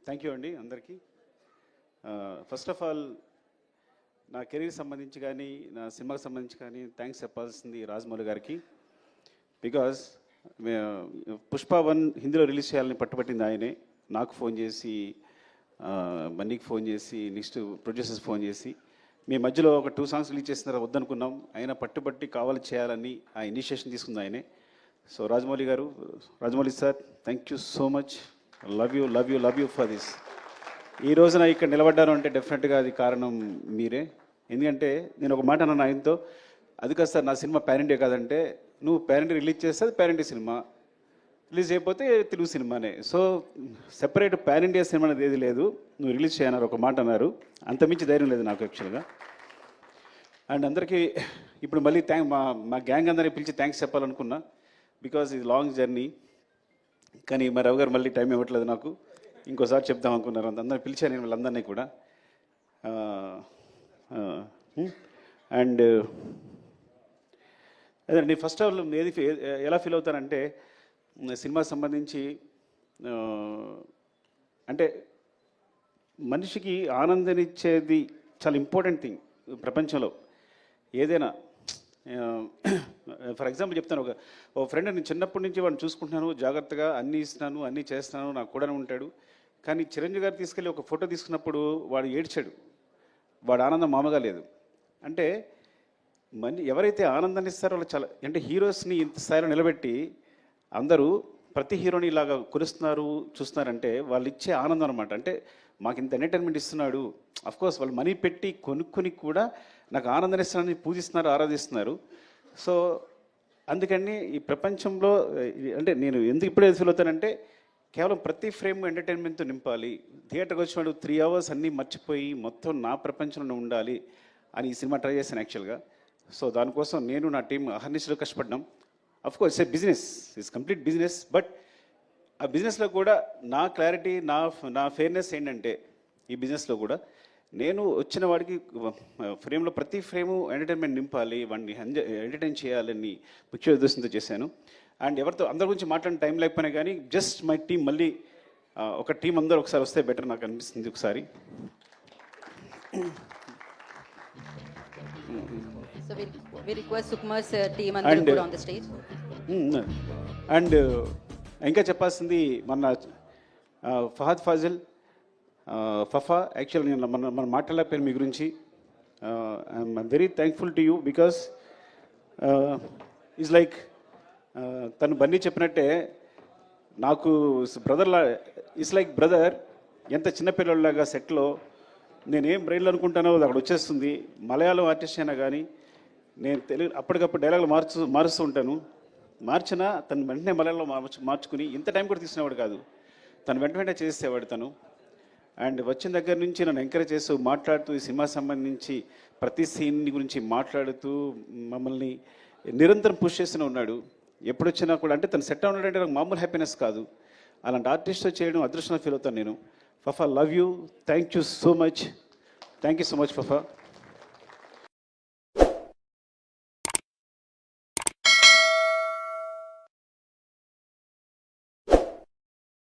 Thank you అండి అందరికీ. First of all నా కెరీర్ సంబంధించి కానీ నా సినిమాకి సంబంధించి కానీ థ్యాంక్స్ చెప్పాల్సింది రాజమౌళి గారికి. బికాజ్ పుష్ప 1 హిందీలో రిలీజ్ చేయాలని పట్టుబట్టింది ఆయనే. నాకు ఫోన్ చేసి, బన్నీకి ఫోన్ చేసి, నెక్స్ట్ ప్రొడ్యూసర్స్ ఫోన్ చేసి, మీ మధ్యలో ఒక 2 సాంగ్స్ రిలీజ్ చేస్తున్నారా వద్దనుకున్నాం, ఆయన పట్టుబట్టి కావాలి చేయాలని ఆ ఇనిషియేషన్ తీసుకుంది ఆయనే. సో రాజమౌళి గారు, Rajamouli sir, thank you so much. Love you for this. ఈ రోజున ఇక్కడ నిలబడ్డాను అంటే డెఫినెట్గా అది కారణం మీరే. ఎందుకంటే నేను ఒక మాట అన్నాను ఆయనతో, అది కాదు సార్ నా సినిమా పాన్ ఇండియా కాదంటే, నువ్వు పాన్ ఇండియా రిలీజ్ చేస్తే అది పాన్ ఇండియా సినిమా, రిలీజ్ అయిపోతే తెలుగు సినిమానే. So separate pan India cinema అనేది ఏది లేదు, నువ్వు రిలీజ్ చేయన్నారు ఒక మాట అన్నారు. అంతమించి ధైర్యం లేదు నాకు యాక్చువల్గా. అండ్ అందరికీ ఇప్పుడు మళ్ళీ మా గ్యాంగ్ అందరినీ పిలిచి థ్యాంక్స్ చెప్పాలనుకున్నా, బికాజ్ ఇది లాంగ్ జర్నీ. కానీ మా రావు గారు మళ్ళీ టైం ఇవ్వట్లేదు నాకు, ఇంకోసారి చెప్దాం అనుకున్నారు. అందరిని పిలిచాను నేను వాళ్ళందరినీ కూడా. అండ్ అదండి, ఫస్ట్ ఆఫ్ ఆల్ ఎలా ఫీల్ అవుతానంటే, సినిమాకి సంబంధించి అంటే మనిషికి ఆనందాన్నిచ్చేది చాలా ఇంపార్టెంట్ థింగ్ ప్రపంచంలో ఏదైనా. ఫర్ ఎగ్జాంపుల్ చెప్తాను, ఒక ఫ్రెండ్, నేను చిన్నప్పటి నుంచి వాడిని చూసుకుంటున్నాను, జాగ్రత్తగా అన్నీ ఇస్తున్నాను, అన్నీ చేస్తున్నాను, నాకు కూడా ఉంటాడు. కానీ చిరంజీవి గారు తీసుకెళ్ళి ఒక ఫోటో తీసుకున్నప్పుడు వాడు ఏడ్చాడు, వాడు ఆనందం మామూలుగా లేదు. అంటే ఎవరైతే ఆనందాన్ని ఇస్తారో వాళ్ళు చాలా, అంటే హీరోస్ని ఇంత స్థాయిలో నిలబెట్టి అందరూ ప్రతి హీరోని ఇలాగా కొలుస్తున్నారు చూస్తున్నారంటే వాళ్ళు ఇచ్చే ఆనందం అనమాట. అంటే మాకు ఇంత ఎంటర్టైన్మెంట్ ఇస్తున్నాడు, అఫ్కోర్స్ వాళ్ళు మనీ పెట్టి కొనుక్కొని కూడా నాకు ఆనందాన్ని ఇస్తున్నారని పూజిస్తున్నారు, ఆరాధిస్తున్నారు. సో అందుకని ఈ ప్రపంచంలో అంటే నేను ఎందుకు ఇప్పుడే ఫీల్ అవుతానంటే, కేవలం ప్రతి ఫ్రేమ్ ఎంటర్టైన్మెంట్తో నింపాలి. థియేటర్కి వచ్చినాడు 3 hours అన్నీ మర్చిపోయి మొత్తం నా ప్రపంచంలో ఉండాలి అని ఈ సినిమా ట్రై చేశాను యాక్చువల్గా. సో దానికోసం నేను నా టీం అహర్నిశలు కష్టపడ్డాం. Of course it's business, it's complete business. But ఆ బిజినెస్లో కూడా నా క్లారిటీ, నా ఫెయిర్నెస్ ఏంటంటే, ఈ బిజినెస్లో కూడా నేను వచ్చిన వాడికి ఫ్రేమ్లో ప్రతి ఫ్రేము ఎంటర్టైన్మెంట్ నింపాలి, వాడిని ఎంటర్టైన్ చేయాలని ముఖ్య ఉద్దేశంతో చేశాను. అండ్ ఎవరితో అందరి గురించి మాట్లాడిన టైం లేకపోయినా కానీ జస్ట్ మై టీం మళ్ళీ ఒక టీం అందరూ ఒకసారి వస్తే బెటర్ నాకు అనిపిస్తుంది ఒకసారి. అండ్ ఇంకా చెప్పాల్సింది మన ఫహద్ ఫాజిల్, ఫఫా. యాక్చువల్ నేను మనం మాట్లాడలేకపోయాను మీ గురించి. I'm very thankful to you because is like తను బన్నీ చెప్పినట్టే నాకు బ్రదర్లా, ఇట్స్ లైక్ బ్రదర్. ఎంత చిన్నపిల్లలాగా సెట్లో నేనేం బ్రెయిన్లో అనుకుంటానో అది అక్కడ వచ్చేస్తుంది. మలయాళం ఆర్టిస్ట్ అయినా కానీ నేను తెలుగు అప్పటికప్పుడు డైలాగులు మారుస్తూ ఉంటాను. మార్చినా తను వెంటనే మలయాళంలో మార్చుకుని ఇంత టైం కూడా తీసుకునేవాడు కాదు, తను వెంటనే చేసేవాడు తను. అండ్ వచ్చిన దగ్గర నుంచి నన్ను ఎంకరేజ్ చేస్తూ మాట్లాడుతూ ఈ సినిమా సంబంధించి ప్రతి సీన్ గురించి మాట్లాడుతూ మమ్మల్ని నిరంతరం పుష్ చేస్తూనే ఉన్నాడు. ఎప్పుడు వచ్చినా కూడా అంటే తను సెట్ ఉన్నాడంటే నాకు మామూలు హ్యాపీనెస్ కాదు. అలాంటి ఆర్టిస్ట్తో చేయడం అదృష్టంగా ఫీల్ అవుతాను నేను. Fafa, love you, thank you so much. Thank you so much Fafa.